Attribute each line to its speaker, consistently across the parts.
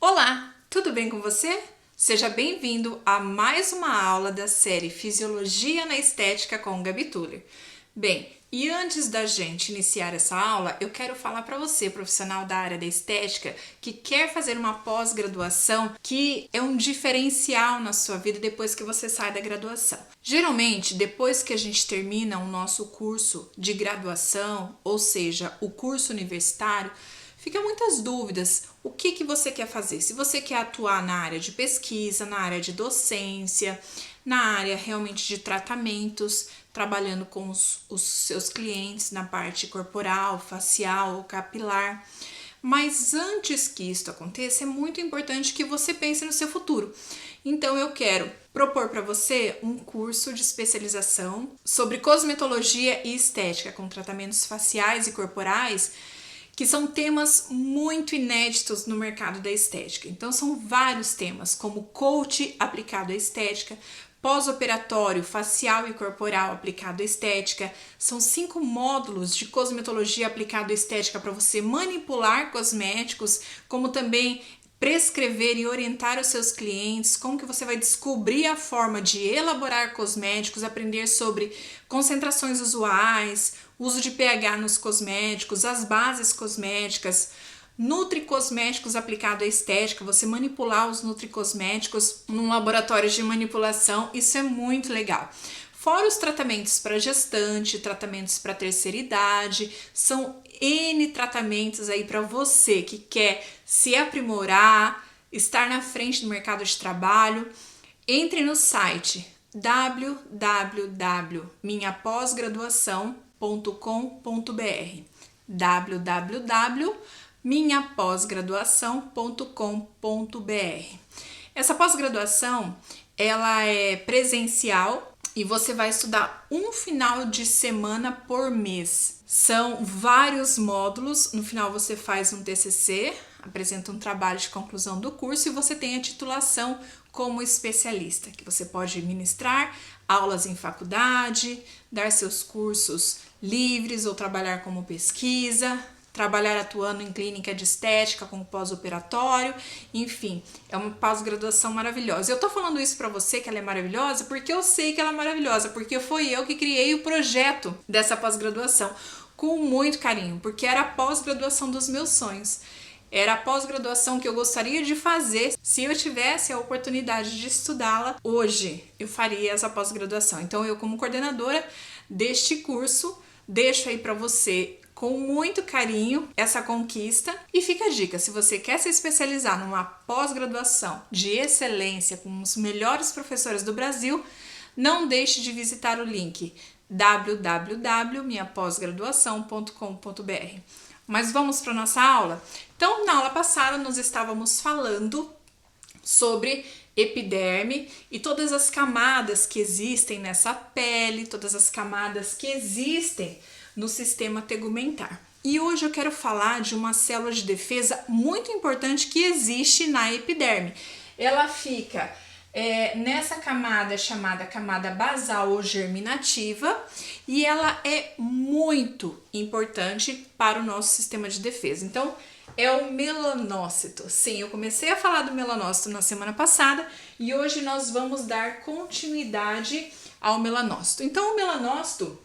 Speaker 1: Olá, tudo bem com você? Seja bem-vindo a mais uma aula da série Fisiologia na Estética com Gabi Tuller. Bem, e antes da gente iniciar essa aula, eu quero falar para você, profissional da área da estética, que quer fazer uma pós-graduação que é um diferencial na sua vida depois que você sai da graduação. Geralmente, depois que a gente termina o nosso curso de graduação, ou seja, o curso universitário, ficam muitas dúvidas. O que você quer fazer? Se você quer atuar na área de pesquisa, na área de docência, na área realmente de tratamentos, trabalhando com os seus clientes na parte corporal, facial ou capilar. Mas antes que isso aconteça, é muito importante que você pense no seu futuro. Então eu quero propor para você um curso de especialização sobre cosmetologia e estética com tratamentos faciais e corporais, que são temas muito inéditos no mercado da estética. Então são vários temas, como coach aplicado à estética, pós-operatório facial e corporal aplicado à estética. São 5 módulos de cosmetologia aplicado à estética para você manipular cosméticos, como também prescrever e orientar os seus clientes, como que você vai descobrir a forma de elaborar cosméticos, aprender sobre concentrações usuais, uso de pH nos cosméticos, as bases cosméticas, nutricosméticos aplicado à estética, você manipular os nutricosméticos num laboratório de manipulação, isso é muito legal. Fora os tratamentos para gestante, tratamentos para terceira idade, são N tratamentos aí para você que quer se aprimorar, estar na frente do mercado de trabalho. Entre no site www.minhapós-graduação.com.br www.minhapós-graduação.com.br. Essa pós-graduação, ela é presencial e você vai estudar um final de semana por mês. São vários módulos, no final você faz um TCC, apresenta um trabalho de conclusão do curso e você tem a titulação como especialista, que você pode ministrar aulas em faculdade, dar seus cursos livres ou trabalhar como pesquisa, trabalhar atuando em clínica de estética com pós-operatório, enfim, é uma pós-graduação maravilhosa. Eu tô falando isso pra você que ela é maravilhosa porque eu sei que ela é maravilhosa, porque foi eu que criei o projeto dessa pós-graduação com muito carinho, porque era a pós-graduação dos meus sonhos. Era a pós-graduação que eu gostaria de fazer. Se eu tivesse a oportunidade de estudá-la hoje, eu faria essa pós-graduação. Então eu, como coordenadora deste curso, deixo aí para você com muito carinho essa conquista. E fica a dica, se você quer se especializar numa pós-graduação de excelência com os melhores professores do Brasil, não deixe de visitar o link www.minhapós-graduação.com.br. Mas vamos para nossa aula? Então, na aula passada nós estávamos falando sobre epiderme e todas as camadas que existem nessa pele, todas as camadas que existem no sistema tegumentar. E hoje eu quero falar de uma célula de defesa muito importante que existe na epiderme. Ela fica nessa camada chamada camada basal ou germinativa e ela é muito importante para o nosso sistema de defesa. Então, é o melanócito. Sim, eu comecei a falar do melanócito na semana passada e hoje nós vamos dar continuidade ao melanócito. Então, o melanócito,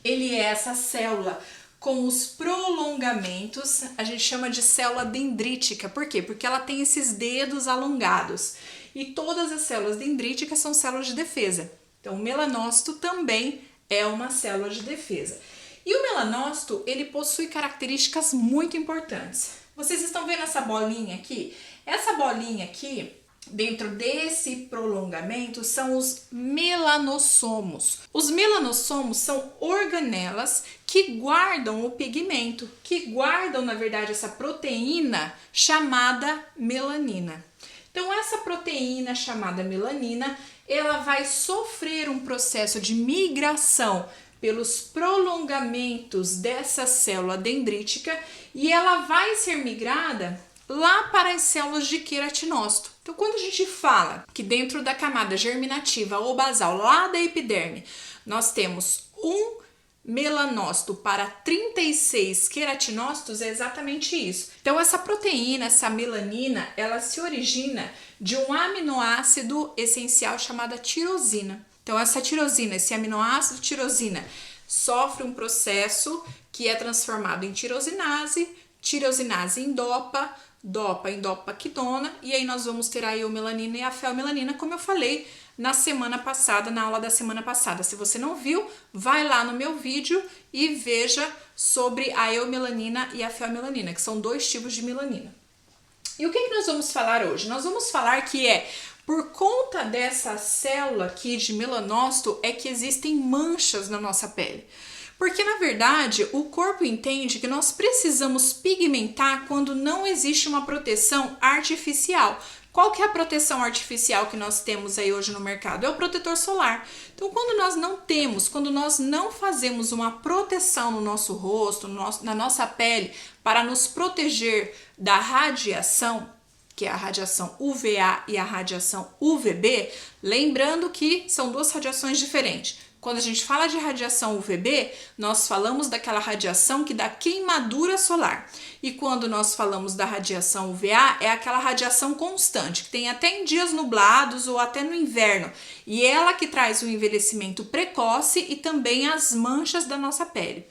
Speaker 1: ele é essa célula com os prolongamentos, a gente chama de célula dendrítica. Por quê? Porque ela tem esses dedos alongados. E todas as células dendríticas são células de defesa. Então, o melanócito também é uma célula de defesa. E o melanócito, ele possui características muito importantes. Vocês estão vendo essa bolinha aqui? Essa bolinha aqui, dentro desse prolongamento, são os melanossomos. Os melanossomos são organelas que guardam o pigmento, que guardam, na verdade, essa proteína chamada melanina. Então, essa proteína chamada melanina, ela vai sofrer um processo de migração pelos prolongamentos dessa célula dendrítica e ela vai ser migrada lá para as células de queratinócito. Então, quando a gente fala que dentro da camada germinativa ou basal, lá da epiderme, nós temos um melanócito para 36 queratinócitos é exatamente isso. Então essa proteína, essa melanina, ela se origina de um aminoácido essencial chamado tirosina. Então essa tirosina, esse aminoácido tirosina, sofre um processo que é transformado em tirosinase, tirosinase em dopa, dopa em dopaquidona, e aí nós vamos ter a eumelanina e a feomelanina, como eu falei na semana passada, na aula da semana passada. Se você não viu, vai lá no meu vídeo e veja sobre a eumelanina e a feomelanina, que são dois tipos de melanina. E o que nós vamos falar hoje? Nós vamos falar que por conta dessa célula aqui de melanócito é que existem manchas na nossa pele. Porque, na verdade, o corpo entende que nós precisamos pigmentar quando não existe uma proteção artificial. Qual que é a proteção artificial que nós temos aí hoje no mercado? É o protetor solar. Então, quando nós não temos, quando nós não fazemos uma proteção no nosso rosto, na nossa pele, para nos proteger da radiação, que é a radiação UVA e a radiação UVB, lembrando que são duas radiações diferentes. Quando a gente fala de radiação UVB, nós falamos daquela radiação que dá queimadura solar. E quando nós falamos da radiação UVA, é aquela radiação constante, que tem até em dias nublados ou até no inverno. E ela que traz o envelhecimento precoce e também as manchas da nossa pele.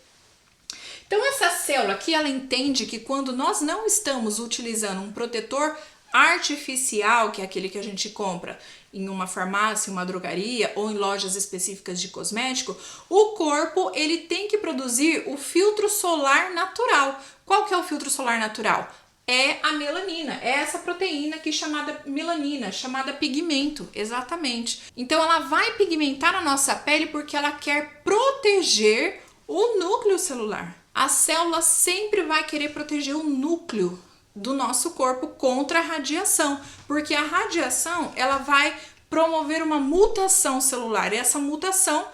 Speaker 1: Então essa célula aqui, ela entende que quando nós não estamos utilizando um protetor artificial, que é aquele que a gente compra em uma farmácia, em uma drogaria ou em lojas específicas de cosmético, o corpo ele tem que produzir o filtro solar natural. Qual que é o filtro solar natural? É a melanina, é essa proteína aqui chamada melanina, chamada pigmento, exatamente. Então ela vai pigmentar a nossa pele porque ela quer proteger o núcleo celular. A célula sempre vai querer proteger o núcleo do nosso corpo contra a radiação, porque a radiação ela vai promover uma mutação celular e essa mutação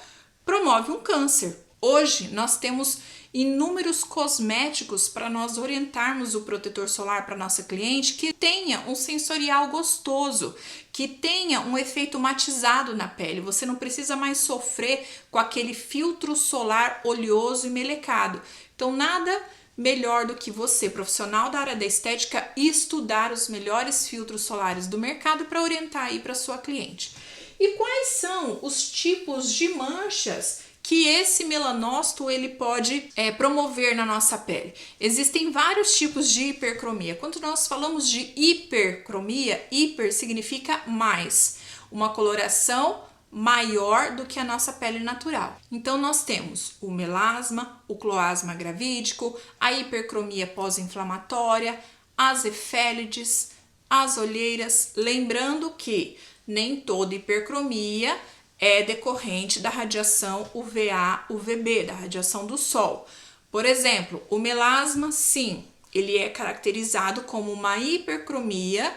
Speaker 1: promove um câncer. Hoje nós temos inúmeros cosméticos para nós orientarmos o protetor solar para nossa cliente que tenha um sensorial gostoso, que tenha um efeito matizado na pele. Você não precisa mais sofrer com aquele filtro solar oleoso e melecado. Então nada melhor do que você, profissional da área da estética, estudar os melhores filtros solares do mercado para orientar aí para sua cliente. E quais são os tipos de manchas que esse melanócito ele pode promover na nossa pele? Existem vários tipos de hipercromia. Quando nós falamos de hipercromia, hiper significa mais, uma coloração maior do que a nossa pele natural. Então nós temos o melasma, o cloasma gravídico, a hipercromia pós-inflamatória, as efélides, as olheiras, lembrando que nem toda hipercromia é decorrente da radiação UVA, UVB, da radiação do sol. Por exemplo, o melasma, sim, ele é caracterizado como uma hipercromia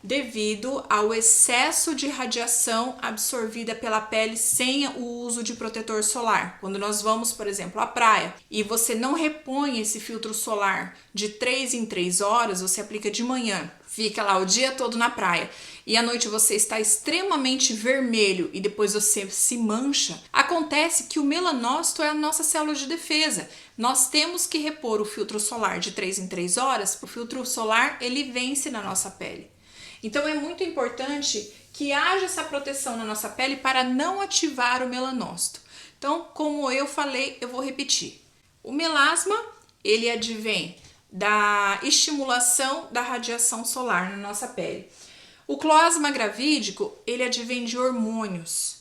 Speaker 1: devido ao excesso de radiação absorvida pela pele sem o uso de protetor solar. Quando nós vamos, por exemplo, à praia e você não repõe esse filtro solar de 3 em 3 horas, você aplica de manhã, fica lá o dia todo na praia e à noite você está extremamente vermelho e depois você se mancha, acontece que o melanócito é a nossa célula de defesa. Nós temos que repor o filtro solar de 3 em 3 horas, o filtro solar ele vence na nossa pele. Então é muito importante que haja essa proteção na nossa pele para não ativar o melanócito. Então, como eu falei, eu vou repetir. O melasma, ele advém da estimulação da radiação solar na nossa pele. O cloasma gravídico, ele advém de hormônios.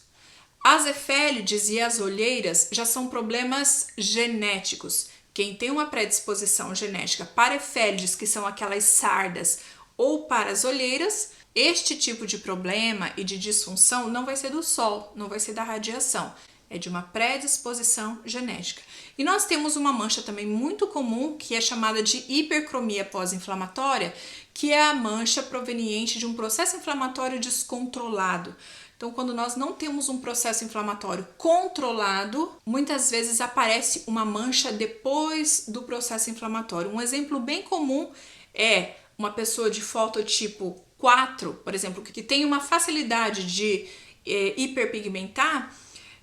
Speaker 1: As efélides e as olheiras já são problemas genéticos. Quem tem uma predisposição genética para efélides, que são aquelas sardas, ou para as olheiras, este tipo de problema e de disfunção não vai ser do sol, não vai ser da radiação, é de uma predisposição genética. E nós temos uma mancha também muito comum, que é chamada de hipercromia pós-inflamatória, que é a mancha proveniente de um processo inflamatório descontrolado. Então, quando nós não temos um processo inflamatório controlado, muitas vezes aparece uma mancha depois do processo inflamatório. Um exemplo bem comum é uma pessoa de fototipo 4, por exemplo, que tem uma facilidade de hiperpigmentar,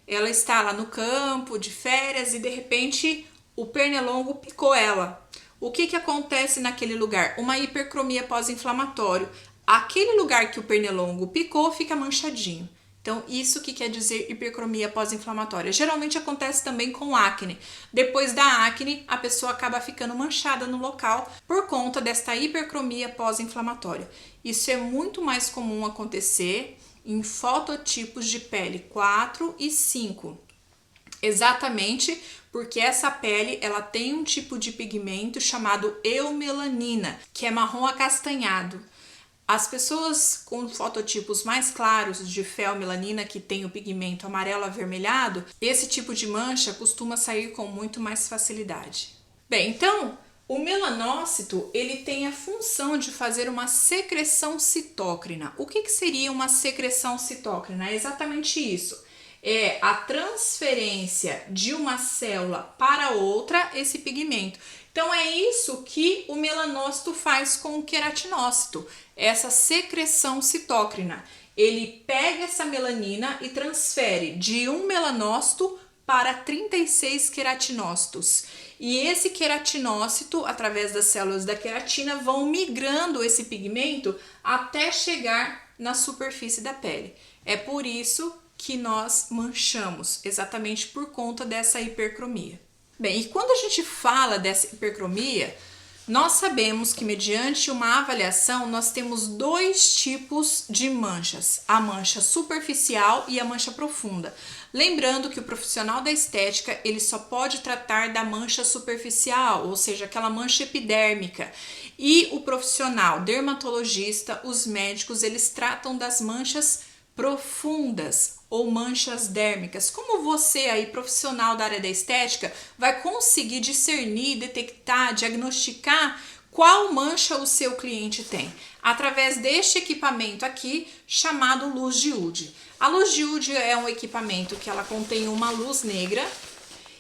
Speaker 1: ela está lá no campo, de férias, e de repente o pernilongo picou ela. O que acontece naquele lugar? Uma hipercromia pós-inflamatório. Aquele lugar que o pernilongo picou fica manchadinho. Então, isso que quer dizer hipercromia pós-inflamatória. Geralmente acontece também com acne. Depois da acne, a pessoa acaba ficando manchada no local por conta desta hipercromia pós-inflamatória. Isso é muito mais comum acontecer em fototipos de pele 4 e 5. Exatamente porque essa pele ela tem um tipo de pigmento chamado eumelanina, que é marrom acastanhado. As pessoas com fototipos mais claros de feomelanina, que tem o pigmento amarelo avermelhado, esse tipo de mancha costuma sair com muito mais facilidade. Bem, então, o melanócito ele tem a função de fazer uma secreção citócrina. O que seria uma secreção citócrina? É exatamente isso. É a transferência de uma célula para outra esse pigmento. Então é isso que o melanócito faz com o queratinócito, essa secreção citócrina. Ele pega essa melanina e transfere de um melanócito para 36 queratinócitos. E esse queratinócito, através das células da queratina, vão migrando esse pigmento até chegar na superfície da pele. É por isso que nós manchamos, exatamente por conta dessa hipercromia. Bem, e quando a gente fala dessa hipercromia, nós sabemos que mediante uma avaliação nós temos dois tipos de manchas, a mancha superficial e a mancha profunda. Lembrando que o profissional da estética ele só pode tratar da mancha superficial, ou seja, aquela mancha epidérmica. E o profissional dermatologista, os médicos, eles tratam das manchas profundas ou manchas dérmicas. Como você aí, profissional da área da estética, vai conseguir discernir, detectar, diagnosticar qual mancha o seu cliente tem? Através deste equipamento aqui, chamado luz de Wood. A luz de Wood é um equipamento que ela contém uma luz negra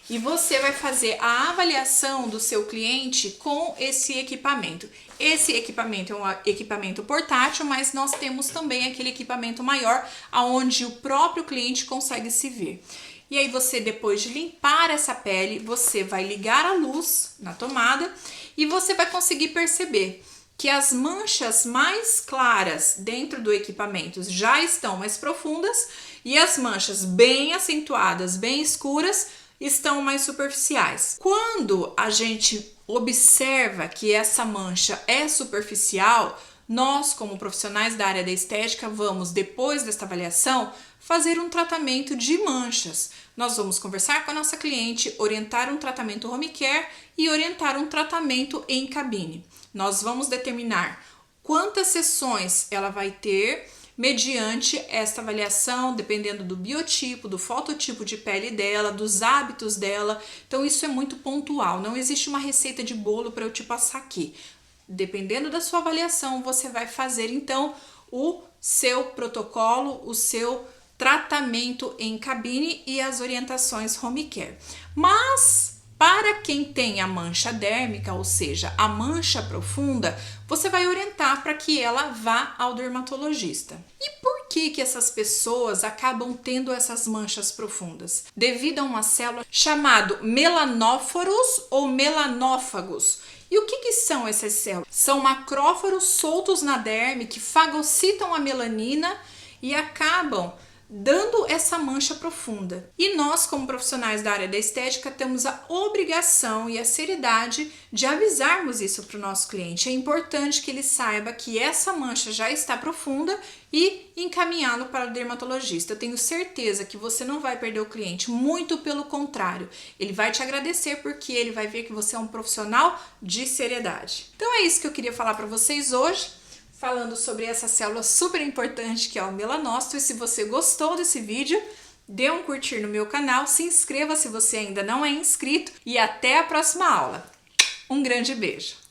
Speaker 1: e você vai fazer a avaliação do seu cliente com esse equipamento. Esse equipamento é um equipamento portátil, mas nós temos também aquele equipamento maior, onde o próprio cliente consegue se ver. E aí você, depois de limpar essa pele, você vai ligar a luz na tomada e você vai conseguir perceber que as manchas mais claras dentro do equipamento já estão mais profundas e as manchas bem acentuadas, bem escuras, estão mais superficiais. Quando a gente observa que essa mancha é superficial, nós, como profissionais da área da estética, vamos, depois desta avaliação, fazer um tratamento de manchas. Nós vamos conversar com a nossa cliente, orientar um tratamento home care e orientar um tratamento em cabine. Nós vamos determinar quantas sessões ela vai ter mediante esta avaliação, dependendo do biotipo, do fototipo de pele dela, dos hábitos dela. Então isso é muito pontual, não existe uma receita de bolo para eu te passar aqui. Dependendo da sua avaliação, você vai fazer então o seu protocolo, o seu tratamento em cabine e as orientações home care. Mas para quem tem a mancha dérmica, ou seja, a mancha profunda, você vai orientar para que ela vá ao dermatologista. E por que essas pessoas acabam tendo essas manchas profundas? Devido a uma célula chamada melanóforos ou melanófagos. E o que são essas células? São macróforos soltos na derme que fagocitam a melanina e acabam dando essa mancha profunda. E nós, como profissionais da área da estética, temos a obrigação e a seriedade de avisarmos isso para o nosso cliente. É importante que ele saiba que essa mancha já está profunda e encaminhá-lo para o dermatologista. Eu tenho certeza que você não vai perder o cliente, muito pelo contrário. Ele vai te agradecer porque ele vai ver que você é um profissional de seriedade. Então é isso que eu queria falar para vocês hoje, falando sobre essa célula super importante que é o melanócito. E se você gostou desse vídeo, dê um curtir no meu canal, se inscreva se você ainda não é inscrito e até a próxima aula. Um grande beijo!